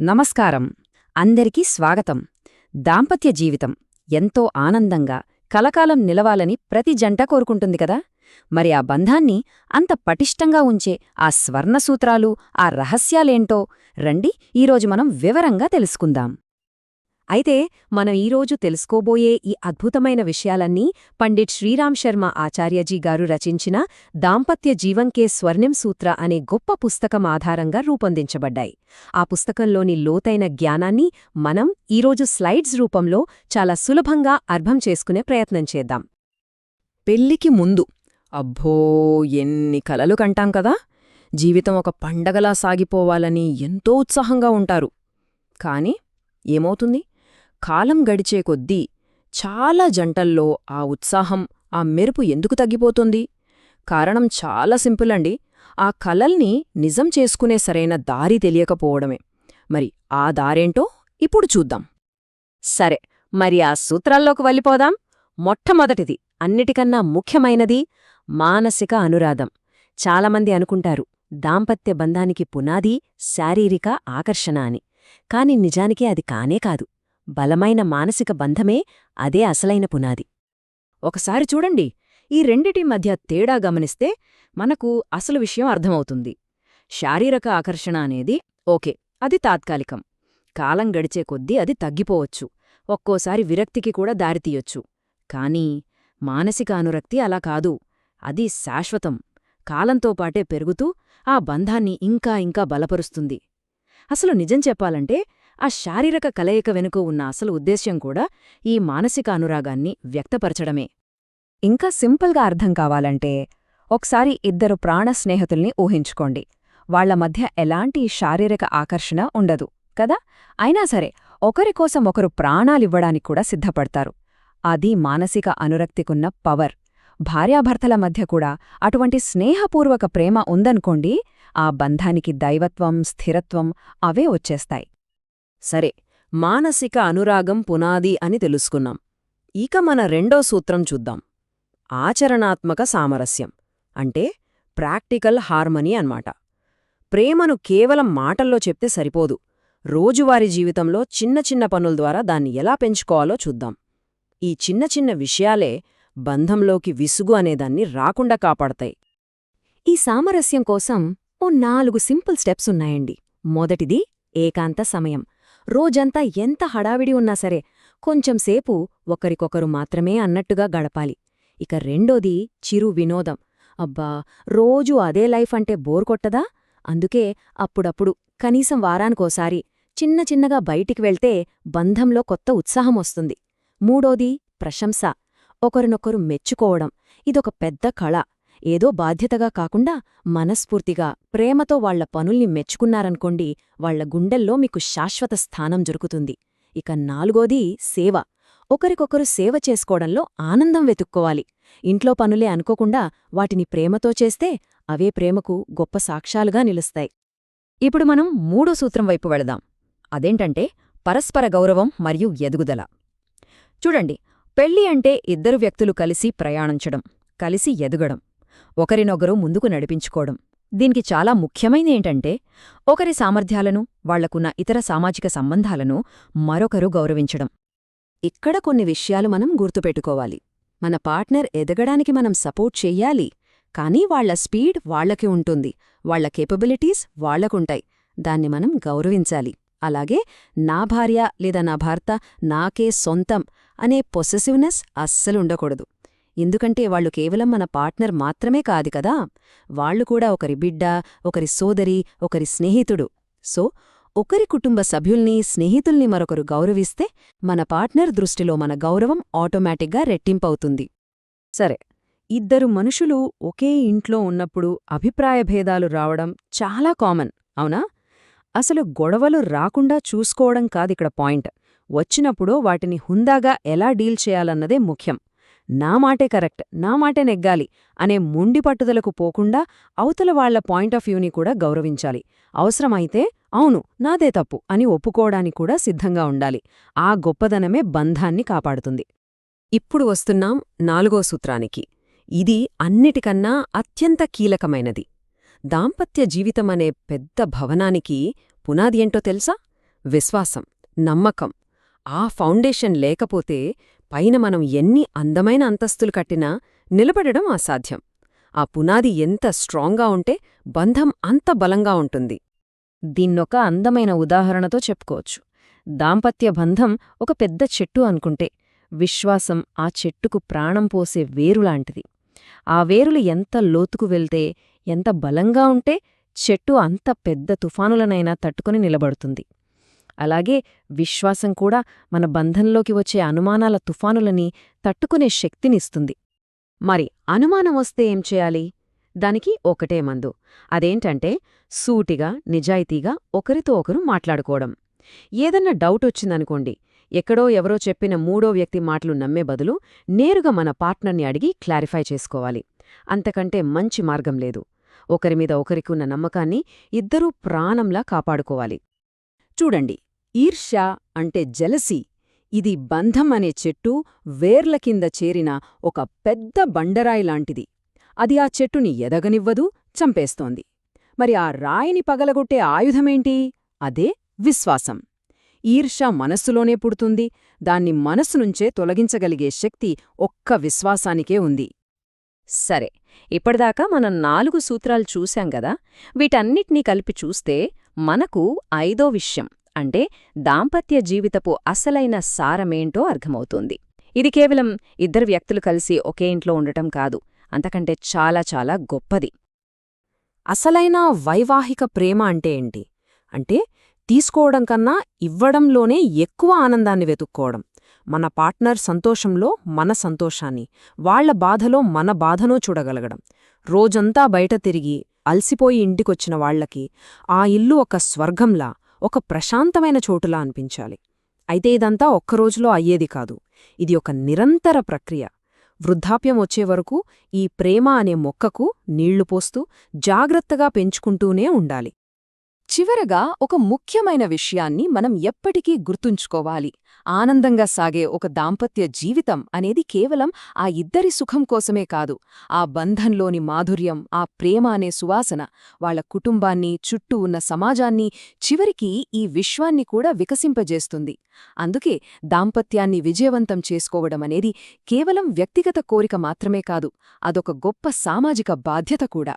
నమస్కారం. అందరికీ స్వాగతం. దాంపత్య జీవితం ఎంతో ఆనందంగా కలకాలం నిలవాలని ప్రతి జంట కోరుకుంటుంది కదా. మరి ఆ బంధాన్ని అంత పటిష్టంగా ఉంచే ఆ స్వర్ణసూత్రాలు, ఆ రహస్యాలేంటో రండి ఈరోజు మనం వివరంగా తెలుసుకుందాం. అయితే మనం ఈరోజు తెలుసుకోబోయే ఈ అద్భుతమైన విషయాలన్నీ పండిట్ శ్రీరామ్ శర్మ ఆచార్యజీ గారు రచించిన దాంపత్య జీవంకే స్వర్ణిం సూత్ర అనే గొప్ప పుస్తకం ఆధారంగా రూపొందించబడ్డాయి. ఆ పుస్తకంలోని లోతైన జ్ఞానాన్ని మనం ఈరోజు స్లైడ్స్ రూపంలో చాలా సులభంగా అర్థం చేసుకునే ప్రయత్నం చేద్దాం. పెళ్లికి ముందు అబ్బో ఎన్ని కలలు కంటాం కదా. జీవితం ఒక పండగలా సాగిపోవాలని ఎంతో ఉత్సాహంగా ఉంటారు. కాని ఏమవుతుంది? కాలం గడిచే కొద్దీ చాలా జంటల్లో ఆ ఉత్సాహం, ఆ మెరుపు ఎందుకు తగ్గిపోతుంది? కారణం చాలా సింపుల్ అండి. ఆ కలల్ని నిజం చేసుకునే సరైన దారి తెలియకపోవడమే. మరి ఆ దారేంటో ఇప్పుడు చూద్దాం. సరే, మరి ఆ సూత్రాల్లోకి వెళ్ళిపోదాం. మొట్టమొదటిది, అన్నిటికన్నా ముఖ్యమైనది మానసిక అనురాగం. చాలామంది అనుకుంటారు దాంపత్య బంధానికి పునాది శారీరక ఆకర్షణ అని. కాని నిజానికి అది కానే కాదు. బలమైన మానసిక బంధమే అదే అసలైన పునాది. ఒకసారి చూడండి, ఈ రెండిటి మధ్య తేడా గమనిస్తే మనకు అసలు విషయం అర్థమవుతుంది. శారీరక ఆకర్షణ అనేది ఓకే, అది తాత్కాలికం. కాలం గడిచే కొద్దీ అది తగ్గిపోవచ్చు, ఒక్కోసారి విరక్తికి కూడా దారితీయొచ్చు. కానీ మానసిక అనురక్తి అలా కాదు. అది శాశ్వతం. కాలంతో పాటే పెరుగుతూ ఆ బంధాన్ని ఇంకా ఇంకా బలపరుస్తుంది. అసలు నిజం చెప్పాలంటే ఆ శారీరక కలయిక వెనుక ఉన్న అసలు ఉద్దేశ్యం కూడా ఈ మానసిక అనురాగాన్ని వ్యక్తపరచడమే. ఇంకా సింపుల్గా అర్థం కావాలంటే ఒకసారి ఇద్దరు ప్రాణ స్నేహితుల్ని ఊహించుకోండి. వాళ్ల మధ్య ఎలాంటి శారీరక ఆకర్షణ ఉండదు కదా. అయినా సరే ఒకరికోసం ఒకరు ప్రాణాలివ్వడానికి కూడా సిద్ధపడతారు. అది మానసిక అనురక్తికున్న పవర్. భార్యాభర్తల మధ్య కూడా అటువంటి స్నేహపూర్వక ప్రేమ ఉందనుకోండి, ఆ బంధానికి దైవత్వం, స్థిరత్వం అవే వచ్చేస్తాయి. సరే, మానసిక అనురాగం పునాది అని తెలుసుకున్నాం. ఇక మన రెండో సూత్రం చూద్దాం. ఆచరణాత్మక సామరస్యం అంటే ప్రాక్టికల్ హార్మనీ అన్నమాట. ప్రేమను కేవలం మాటల్లో చెప్తే సరిపోదు. రోజువారీ జీవితంలో చిన్న చిన్న పనుల ద్వారా దాన్ని ఎలా పెంచుకోవాలో చూద్దాం. ఈ చిన్న చిన్న విషయాలే బంధంలోకి విసుగు అనేదాన్ని రాకుండా కాపాడతాయి. ఈ సామరస్యం కోసం ఓ 4 సింపుల్ స్టెప్స్ ఉన్నాయండి. మొదటిది ఏకాంత సమయం. రోజంతా ఎంత హడావిడి ఉన్నా సరే కొంచెంసేపు ఒకరికొకరు మాత్రమే అన్నట్టుగా గడపాలి. ఇక రెండోది చిరు వినోదం. అబ్బా, రోజూ అదే లైఫ్ అంటే బోర్ కొట్టదా? అందుకే అప్పుడప్పుడు, కనీసం వారానికోసారి చిన్న చిన్నగా బయటికి వెళ్తే బంధంలో కొత్త ఉత్సాహం వస్తుంది. మూడోది ప్రశంస. ఒకరినొకరు మెచ్చుకోవడం. ఇదొక పెద్ద కళ. ఏదో బాధ్యతగా కాకుండా మనస్ఫూర్తిగా, ప్రేమతో వాళ్ల పనుల్ని మెచ్చుకున్నారనుకోండి, వాళ్ల గుండెల్లో మీకు శాశ్వత స్థానం దొరుకుతుంది. ఇక నాలుగోది సేవ. ఒకరికొకరు సేవ చేసుకోవడంలో ఆనందం వెతుక్కోవాలి. ఇంట్లో పనులే అనుకోకుండా వాటిని ప్రేమతో చేస్తే అవే ప్రేమకు గొప్ప సాక్ష్యాలుగా నిలుస్తాయి. ఇప్పుడు మనం మూడో సూత్రం వైపు వెళదాం. అదేంటంటే పరస్పర గౌరవం మరియు ఎదుగుదల. చూడండి, పెళ్లి అంటే ఇద్దరు వ్యక్తులు కలిసి ప్రయాణించడం, కలిసి ఎదగడం, ఒకరినొకరు ముందుకు నడిపించుకోవడం. దీనికి చాలా ముఖ్యమైనదేంటంటే ఒకరి సామర్థ్యాలను, వాళ్లకున్న ఇతర సామాజిక సంబంధాలను మరొకరు గౌరవించడం. ఇక్కడ కొన్ని విషయాలు మనం గుర్తుపెట్టుకోవాలి. మన పార్ట్నర్ ఎదగడానికి మనం సపోర్ట్ చెయ్యాలి, కానీ వాళ్ల స్పీడ్ వాళ్లకి ఉంటుంది, వాళ్ల కేపబిలిటీస్ వాళ్లకుంటాయి. దాన్ని మనం గౌరవించాలి. అలాగే నా భార్య లేదా నా భర్త నాకే సొంతం అనే పొసెసివ్నెస్ అస్సలుండకూడదు. ఎందుకంటే వాళ్లు కేవలం మన పార్ట్నర్ మాత్రమే కాదు కదా, వాళ్లు కూడా ఒకరి బిడ్డ, ఒకరి సోదరి, ఒకరి స్నేహితుడు. సో ఒకరి కుటుంబ సభ్యుల్ని, స్నేహితుల్ని మరొకరు గౌరవిస్తే మన పార్ట్నర్ దృష్టిలో మన గౌరవం ఆటోమేటిక్గా రెట్టింపవుతుంది. సరే, ఇద్దరు మనుషులు ఒకే ఇంట్లో ఉన్నప్పుడు అభిప్రాయభేదాలు రావడం చాలా కామన్, అవునా? అసలు గొడవలు రాకుండా చూసుకోవడం కాదిక్కడ పాయింట్. వచ్చినప్పుడు వాటిని హుందాగా ఎలా డీల్ చేయాలన్నదే ముఖ్యం. నా మాటే కరెక్ట్, నా మాటే నెగ్గాలి అనే మొండి పట్టుదలకు పోకుండా అవతల వాళ్ల పాయింట్ ఆఫ్ వ్యూని కూడా గౌరవించాలి. అవసరమైతే అవును నాదే తప్పు అని ఒప్పుకోవడానికి కూడా సిద్ధంగా ఉండాలి. ఆ గొప్పదనమే బంధాన్ని కాపాడుతుంది. ఇప్పుడు వస్తున్నాం నాలుగో సూత్రానికి. ఇది అన్నిటికన్నా అత్యంత కీలకమైనది. దాంపత్య జీవితమనే పెద్ద భవనానికి పునాది ఏంటో తెలుసా? విశ్వాసం, నమ్మకం. ఆ ఫౌండేషన్ లేకపోతే పైన మనం ఎన్ని అందమైన అంతస్తులు కట్టినా నిలబడడం అసాధ్యం. ఆ పునాది ఎంత స్ట్రాంగ్గా ఉంటే బంధం అంత బలంగా ఉంటుంది. దీన్నొక అందమైన ఉదాహరణతో చెప్పుకోవచ్చు. దాంపత్య బంధం ఒక పెద్ద చెట్టు అనుకుంటే, విశ్వాసం ఆ చెట్టుకు ప్రాణం పోసే వేరులాంటిది. ఆ వేరులు ఎంత లోతుకు వెళ్తే, ఎంత బలంగా ఉంటే చెట్టు అంత పెద్ద తుఫానులనైనా తట్టుకుని నిలబడుతుంది. అలాగే విశ్వాసం కూడా మన బంధంలోకి వచ్చే అనుమానాల తుఫానులని తట్టుకునే శక్తినిస్తుంది. మరి అనుమానం వస్తే ఏం చేయాలి? దానికి ఒకటే మందు. అదేంటంటే సూటిగా, నిజాయితీగా ఒకరితో ఒకరు మాట్లాడుకోవడం. ఏదన్నా డౌటొచ్చిందనుకోండి, ఎక్కడో ఎవరో చెప్పిన మూడో వ్యక్తి మాటలు నమ్మే బదులు నేరుగా మన పార్ట్నర్ని అడిగి క్లారిఫై చేసుకోవాలి. అంతకంటే మంచి మార్గం లేదు. ఒకరిమీద ఒకరికున్న నమ్మకాన్ని ఇద్దరూ ప్రాణంలా కాపాడుకోవాలి. చూడండి, ఈర్ష్య అంటే జెలసీ. ఇది బంధం అనే చెట్టు వేర్ల కింద చేరిన ఒక పెద్ద బండరాయిలాంటిది. అది ఆ చెట్టుని ఎదగనివ్వదు, చంపేస్తోంది. మరి ఆ రాయిని పగలగొట్టే ఆయుధమేంటి? అదే విశ్వాసం. ఈర్ష్య మనస్సులోనే పుడుతుంది. దాన్ని మనస్సునుంచే తొలగించగలిగే శక్తి ఒక్క విశ్వాసానికే ఉంది. సరే, ఇప్పటిదాకా మనం 4 సూత్రాలు చూశాం గదా. వీటన్నిటినీ కలిపి చూస్తే మనకు 5వ విషయం అంటే దాంపత్య జీవితపు అసలైన సారమేంటో అర్థమవుతుంది. ఇది కేవలం ఇద్దరు వ్యక్తులు కలిసి ఒకే ఇంట్లో ఉండటం కాదు, అంతకంటే చాలా చాలా గొప్పది. అసలైన వైవాహిక ప్రేమ అంటే ఏంటి? అంటే తీసుకోవడం కన్నా ఇవ్వడంలోనే ఎక్కువ ఆనందాన్ని వెతుక్కోవడం. మన పార్ట్నర్ సంతోషంలో మన సంతోషాన్ని, వాళ్ల బాధలో మన బాధనూ చూడగలగడం. రోజంతా బయట తిరిగి అలసిపోయి ఇంటికొచ్చిన వాళ్లకి ఆ ఇల్లు ఒక స్వర్గంలా, ఒక ప్రశాంతమైన చోటులా అనిపించాలి. అయితే ఇదంతా ఒక్కరోజులో అయ్యేది కాదు. ఇది ఒక నిరంతర ప్రక్రియ. వృద్ధాప్యం వచ్చే వరకు ఈ ప్రేమ అనే మొక్కకు నీళ్లు పోస్తూ జాగ్రత్తగా పెంచుకుంటూనే ఉండాలి. చివరగా ఒక ముఖ్యమైన విషయాన్ని మనం ఎప్పటికీ గుర్తుంచుకోవాలి. ఆనందంగా సాగే ఒక దాంపత్య జీవితం అనేది కేవలం ఆ ఇద్దరి సుఖం కోసమే కాదు. ఆ బంధంలోని మాధుర్యం, ఆ ప్రేమ అనే సువాసన వాళ్ల కుటుంబాన్ని, చుట్టూ ఉన్న సమాజాన్ని, చివరికి ఈ విశ్వాన్ని కూడా వికసింపజేస్తుంది. అందుకే దాంపత్యాన్ని విజయవంతం చేసుకోవడమనేది కేవలం వ్యక్తిగత కోరిక మాత్రమే కాదు, అదొక గొప్ప సామాజిక బాధ్యత కూడా.